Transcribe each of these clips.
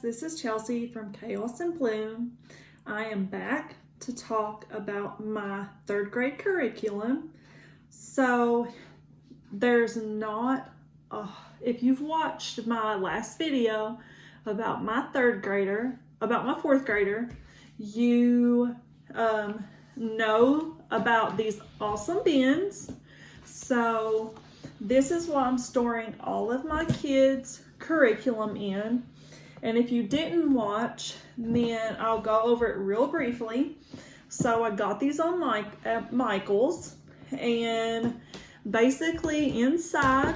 this is Chelsea from Chaos and Bloom. I am back to talk about my third grade curriculum. So there's not, if you've watched my last video about my fourth grader, you know about these awesome bins. So this is what I'm storing all of my kids' curriculum in. And if you didn't watch, then I'll go over it real briefly. So I got these on at Michael's, and basically inside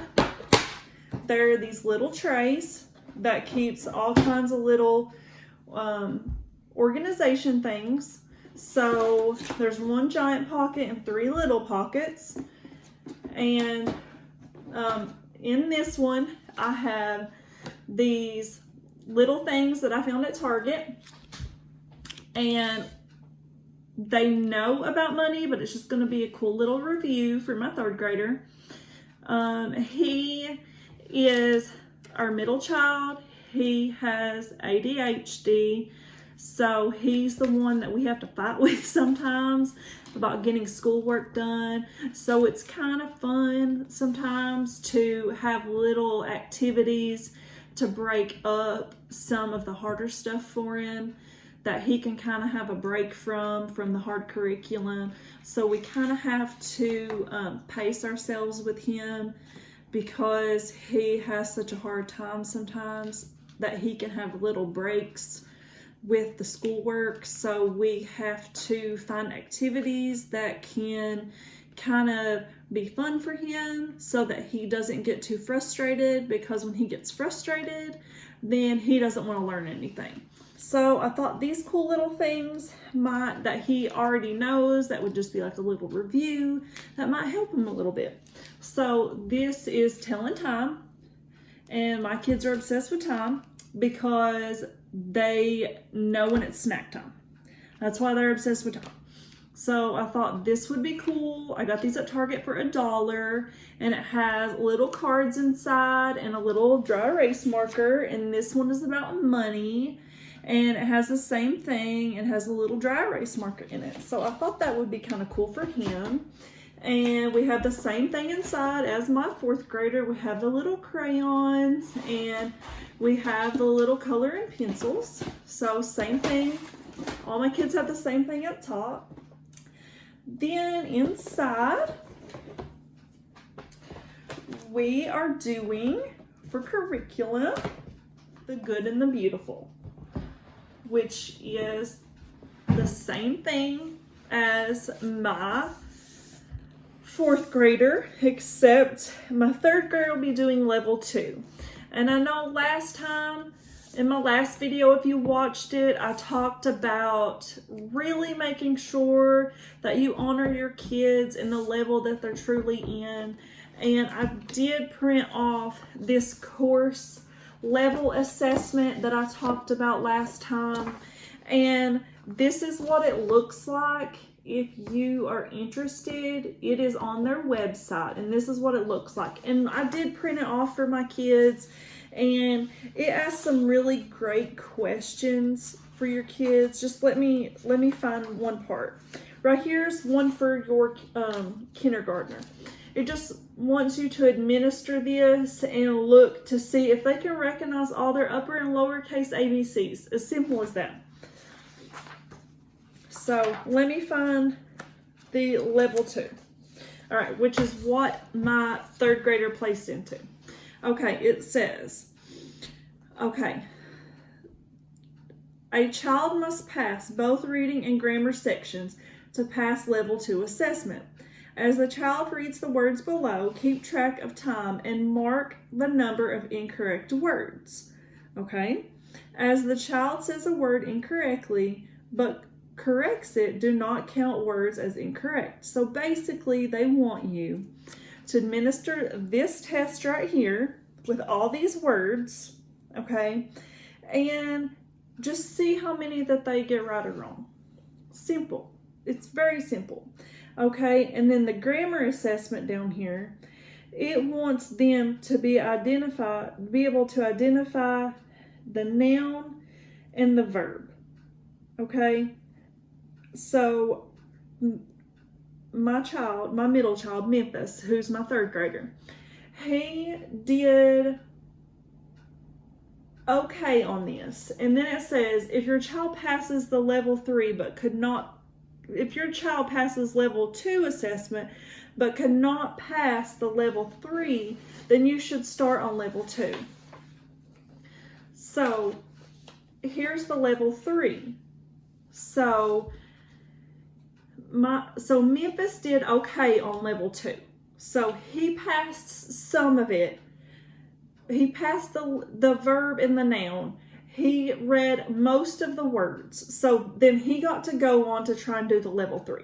there are these little trays that keeps all kinds of little organization things. So there's one giant pocket and 3 little pockets. And in this one, I have these little things that I found at Target. And they know about money, but it's just going to be a cool little review for my third grader. He is our middle child. He has ADHD. So he's the one that we have to fight with sometimes about getting schoolwork done. So it's kind of fun sometimes to have little activities to break up some of the harder stuff for him, that he can kind of have a break from the hard curriculum. So we kind of have to pace ourselves with him, because he has such a hard time sometimes that he can have little breaks with the schoolwork. So we have to find activities that can kind of be fun for him so that he doesn't get too frustrated, because when he gets frustrated, then he doesn't want to learn anything. So I thought these cool little things that he already knows, that would just be like a little review, that might help him a little bit. So this is telling time, and my kids are obsessed with time because they know when it's snack time. That's why they're obsessed with time. So I thought this would be cool. I got these at Target for $1, and it has little cards inside and a little dry erase marker. And this one is about money, and it has the same thing. It has a little dry erase marker in it. So I thought that would be kind of cool for him. And we have the same thing inside as my fourth grader. We have the little crayons, and we have the little coloring pencils. So same thing. All my kids have the same thing up top. Then inside, we are doing, for curriculum, the good and the beautiful, which is the same thing as my fourth grader, except my third grader will be doing level 2. And I know last time, in my last video, if you watched it, I talked about really making sure that you honor your kids in the level that they're truly in. And I did print off this course level assessment that I talked about last time. And this is what it looks like. If you are interested, it is on their website, and this is what it looks like. And I did print it off for my kids, and it asks some really great questions for your kids. Just let me find one part. Right here's one for your kindergartner. It just wants you to administer this and look to see if they can recognize all their upper and lowercase ABCs. As simple as that. So let me find the level 2. All right, which is what my third grader placed into. Okay, it says, okay, a child must pass both reading and grammar sections to pass level 2 assessment. As the child reads the words below, keep track of time and mark the number of incorrect words. Okay, as the child says a word incorrectly, but corrects it, do not count words as incorrect. So basically they want you to administer this test right here with all these words, okay, and just see how many that they get right or wrong. Simple. It's very simple. Okay, and then the grammar assessment down here, it wants them to be able to identify the noun, and the verb. Okay? So my middle child, Memphis, who's my 3rd grader, he did okay on this. And then it says, if your child passes the level 3 but could not, if your child passes level 2 assessment but could not pass the level 3, then you should start on level 2. So here's the level 3. So Memphis did okay on level 2. So he passed some of it. He passed the verb and the noun. He read most of the words. So then he got to go on to try and do the level 3.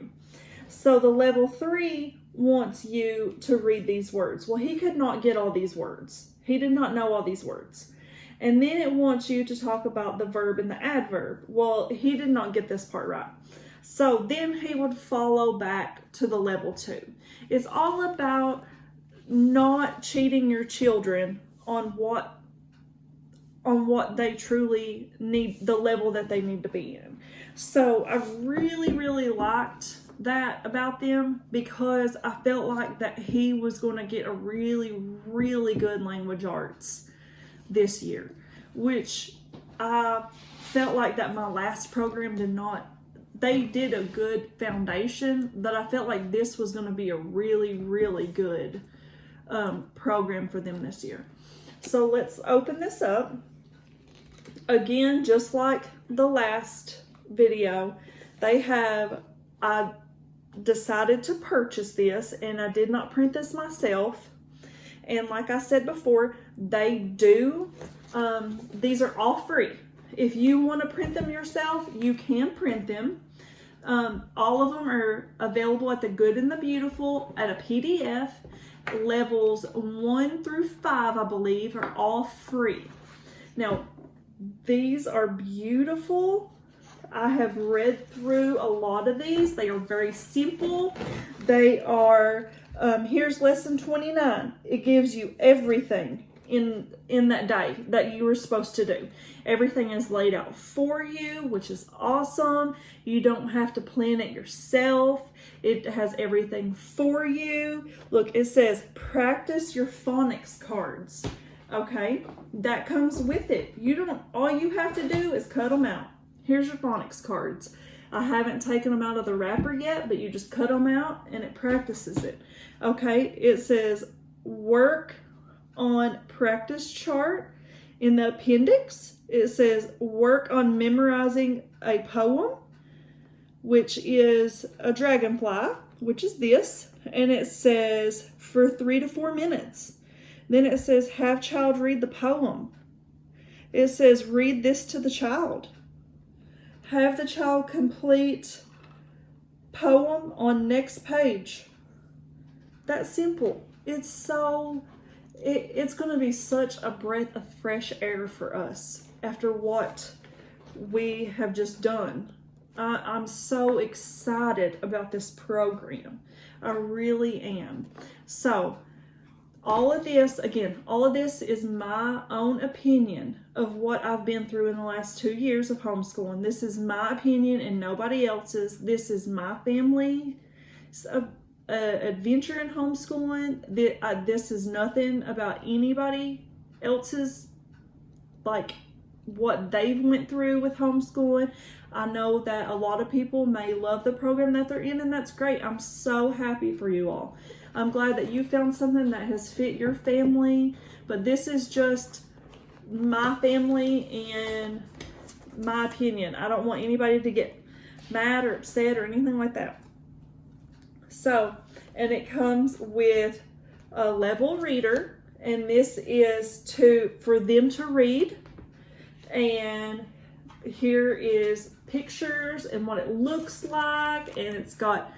So the level 3 wants you to read these words. Well, he could not get all these words. He did not know all these words. And then it wants you to talk about the verb and the adverb. Well, he did not get this part right. So then he would follow back to the level 2. It's all about not cheating your children on what they truly need, the level that they need to be in. So I really, really liked that about them, because I felt like that he was going to get a really, really good language arts this year, which I felt like that my last program did not. They did a good foundation, but I felt like this was going to be a really, really good program for them this year. So let's open this up. Again, just like the last video, I decided to purchase this, and I did not print this myself. And like I said before, they do, these are all free. If you want to print them yourself, you can print them. All of them are available at the Good and the Beautiful at a PDF. Levels 1 through 5, I believe, are all free. Now, these are beautiful. I have read through a lot of these. They are very simple. They are, here's lesson 29. It gives you everything in that day that you were supposed to do. Everything is laid out for you, which is awesome. You don't have to plan it yourself. It has everything for you. Look, it says practice your phonics cards. Okay, that comes with it. All you have to do is cut them out. Here's your phonics cards. I haven't taken them out of the wrapper yet, but you just cut them out and it practices it. Okay, it says work on practice chart. In the appendix, it says work on memorizing a poem, which is a dragonfly, which is this, and it says for 3 to 4 minutes. Then it says have child read the poem. It says read this to the child. Have the child complete poem on next page. That's simple. It's going to be such a breath of fresh air for us after what we have just done. I'm so excited about this program. I really am. So all of this is my own opinion of what I've been through in the last 2 years of homeschooling. This is my opinion and nobody else's. This is my family's adventure in homeschooling. This is nothing about anybody else's, like what they've went through with homeschooling. I know that a lot of people may love the program that they're in, and that's great. I'm so happy for you all. I'm glad that you found something that has fit your family, but this is just my family and my opinion. I don't want anybody to get mad or upset or anything like that. So, and it comes with a level reader, and this is for them to read. And here is pictures and what it looks like, and it's got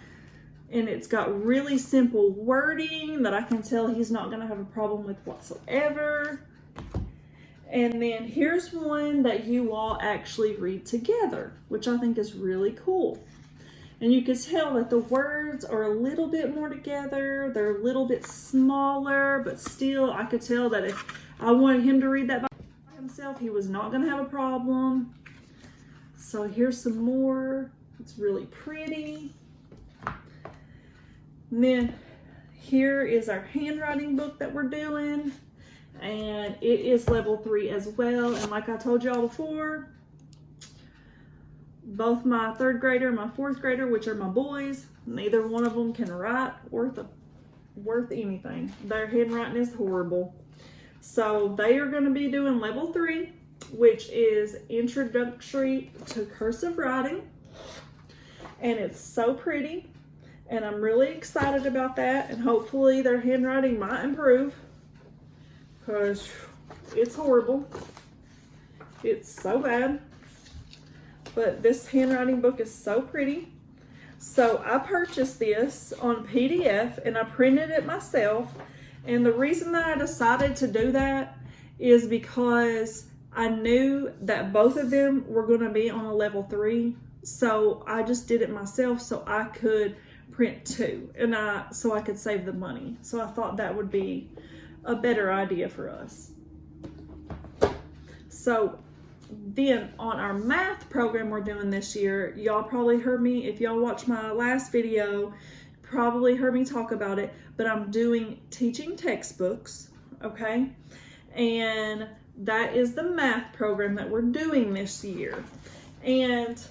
really simple wording that I can tell he's not going to have a problem with whatsoever. And then here's one that you all actually read together, which I think is really cool. And you can tell that the words are a little bit more together. They're a little bit smaller, but still I could tell that if I wanted him to read that by himself. He was not going to have a problem. So here's some more. It's really pretty. And then here is our handwriting book that we're doing. And it is level 3 as well. And like I told y'all before, both my 3rd grader and my 4th grader, which are my boys, neither one of them can write worth anything. Their handwriting is horrible. So they are going to be doing level 3, which is introductory to cursive writing. And it's so pretty. And I'm really excited about that. And hopefully their handwriting might improve, because it's horrible. It's so bad. But this handwriting book is so pretty. So I purchased this on PDF and I printed it myself. And the reason that I decided to do that is because I knew that both of them were going to be on a level 3. So I just did it myself so I could print 2 and so I could save the money. So I thought that would be a better idea for us. So then on our math program we're doing this year, y'all probably heard me, if y'all watched my last video, probably heard me talk about it, but I'm doing teaching textbooks, okay? And that is the math program that we're doing this year. And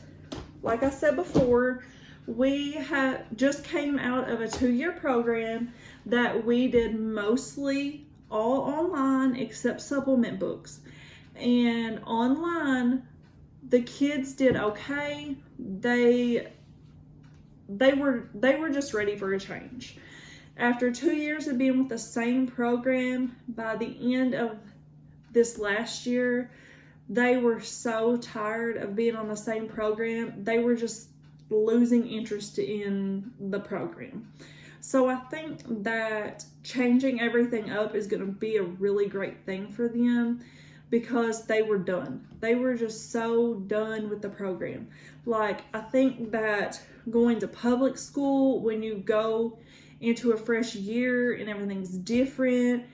like I said before, we have just came out of a 2-year program that we did mostly all online except supplement books. And online, the kids did okay. They were just ready for a change. After 2 years of being with the same program, by the end of this last year, they were so tired of being on the same program. They were just losing interest in the program. So I think that changing everything up is going to be a really great thing for them, because they were done. They were just so done with the program. Like, I think that going to public school, when you go into a fresh year and everything's different,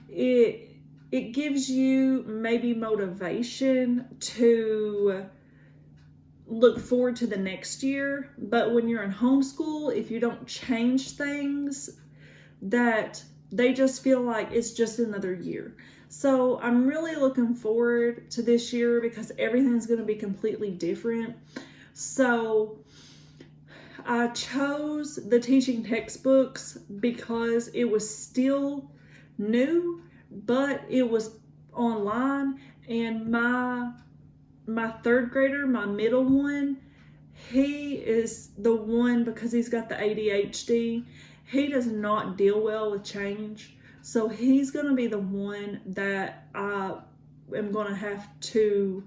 it gives you maybe motivation to look forward to the next year. But when you're in homeschool, if you don't change things, that they just feel like it's just another year. So I'm really looking forward to this year because everything's going to be completely different. So I chose the teaching textbooks because it was still new, but it was online. And my 3rd grader, my middle one, he is the one, because he's got the ADHD, he does not deal well with change. So he's going to be the one that I am going to have to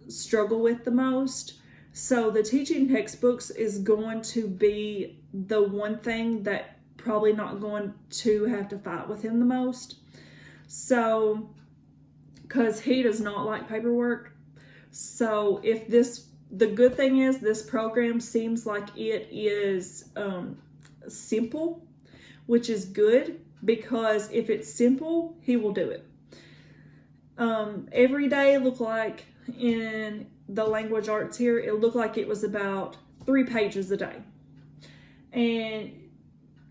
struggle with the most. So the teaching textbooks is going to be the one thing that probably not going to have to fight with him the most. So, because he does not like paperwork. So the good thing is this program seems like it is simple, which is good, because if it's simple, he will do it. Every day looked like, in the language arts here, it looked like it was about 3 pages a day. And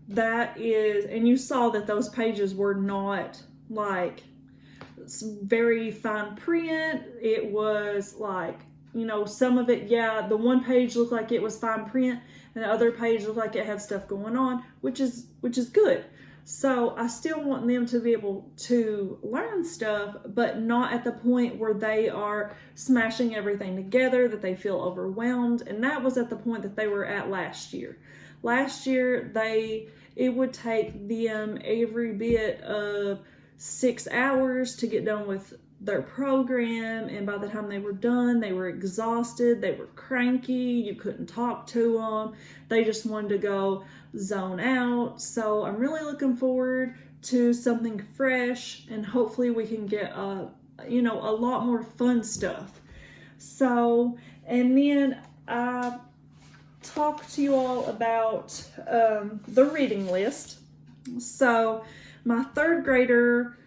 you saw that those pages were not like very fine print. It was like, some of it, the one page looked like it was fine print, and the other page looked like it had stuff going on, which is good. So I still want them to be able to learn stuff, but not at the point where they are smashing everything together, that they feel overwhelmed. And that was at the point that they were at last year. Last year, it would take them every bit of 6 hours to get done with their program, and by the time they were done, they were exhausted, they were cranky, you couldn't talk to them, they just wanted to go zone out. So I'm really looking forward to something fresh, and hopefully we can get a lot more fun stuff. So, and then I talk to you all about the reading list. So my 3rd grader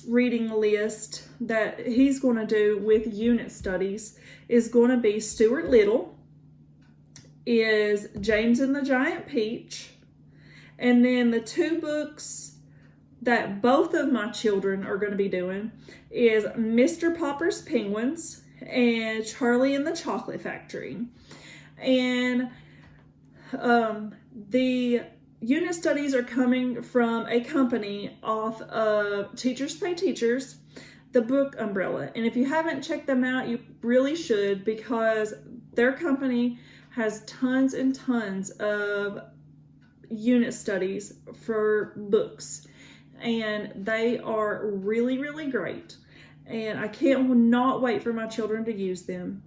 reading list that he's going to do with unit studies is going to be Stuart Little, is James and the Giant Peach, and then the two books that both of my children are going to be doing is Mr. Popper's Penguins and Charlie and the Chocolate Factory. And the unit studies are coming from a company off of Teachers Pay Teachers, the book umbrella. And if you haven't checked them out, you really should, because their company has tons and tons of unit studies for books. And they are really, really great. And I can't not wait for my children to use them.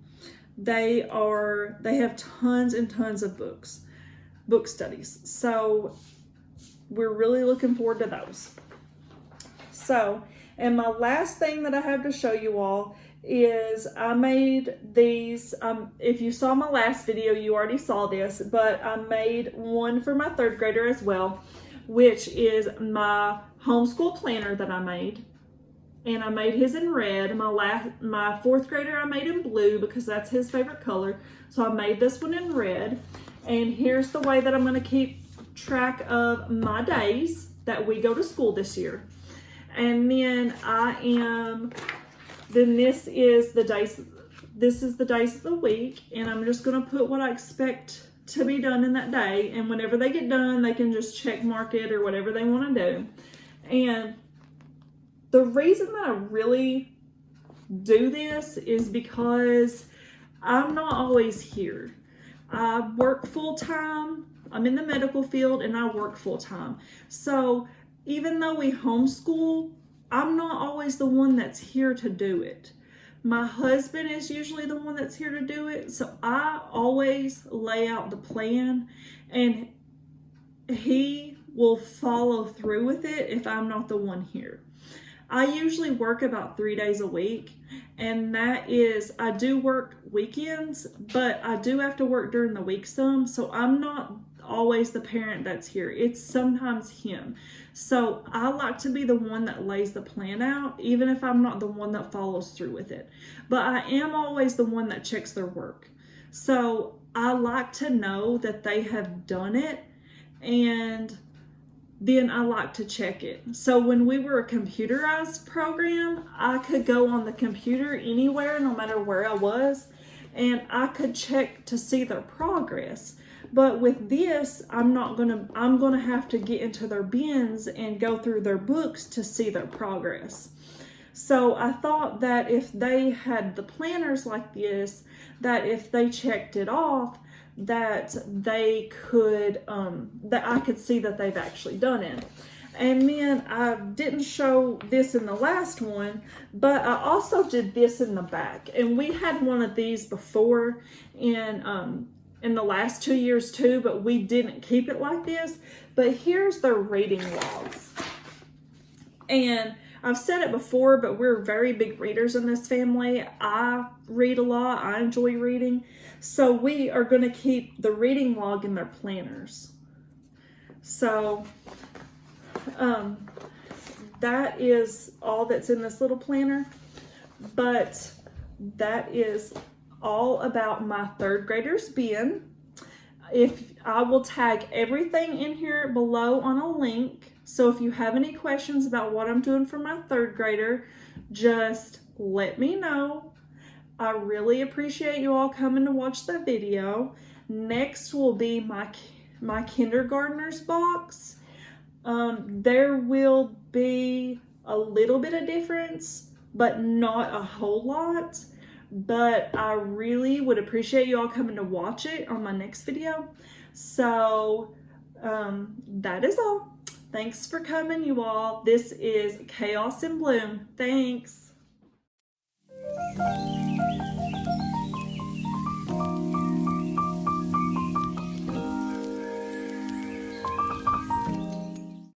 They have tons and tons of book studies. So we're really looking forward to those. So, and my last thing that I have to show you all is I made these, if you saw my last video, you already saw this, but I made one for my third grader as well, which is my homeschool planner that I made. And I made his in red. My fourth grader I made in blue because that's his favorite color. So I made this one in red. And here's the way that I'm going to keep track of my days that we go to school this year. And then this is the days of the week, and I'm just going to put what I expect to be done in that day, and whenever they get done, they can just check mark it or whatever they want to do. And the reason that I really do this is because I'm not always here. I work full-time. I'm in the medical field and I work full-time. So even though we homeschool, I'm not always the one that's here to do it. My husband is usually the one that's here to do it. So I always lay out the plan and he will follow through with it if I'm not the one here. I usually work about 3 days a week, and that is, I do work weekends, but I do have to work during the week some, so I'm not always the parent that's here. It's sometimes him. So I like to be the one that lays the plan out, even if I'm not the one that follows through with it. But I am always the one that checks their work. So I like to know that they have done it, and then I like to check it. So when we were a computerized program, I could go on the computer anywhere, no matter where I was, and I could check to see their progress. But with this, I'm gonna have to get into their bins and go through their books to see their progress. So I thought that if they had the planners like this, that if they checked it off, that they could, that I could see that they've actually done it. And then I didn't show this in the last one, but I also did this in the back. And we had one of these before in the last 2 years too, but we didn't keep it like this. But here's their reading logs. And I've said it before, but we're very big readers in this family. I read a lot. I enjoy reading. So we are going to keep the reading log in their planners. So that is all that's in this little planner. But that is all about my third grader's bin. If I will tag everything in here below on a link. So if you have any questions about what I'm doing for my third grader, just let me know. I really appreciate you all coming to watch the video. Next will be my kindergartner's box. There will be a little bit of difference, but not a whole lot. But I really would appreciate you all coming to watch it on my next video. So that is all. Thanks for coming, you all. This is Chaos in Bloom. Thanks.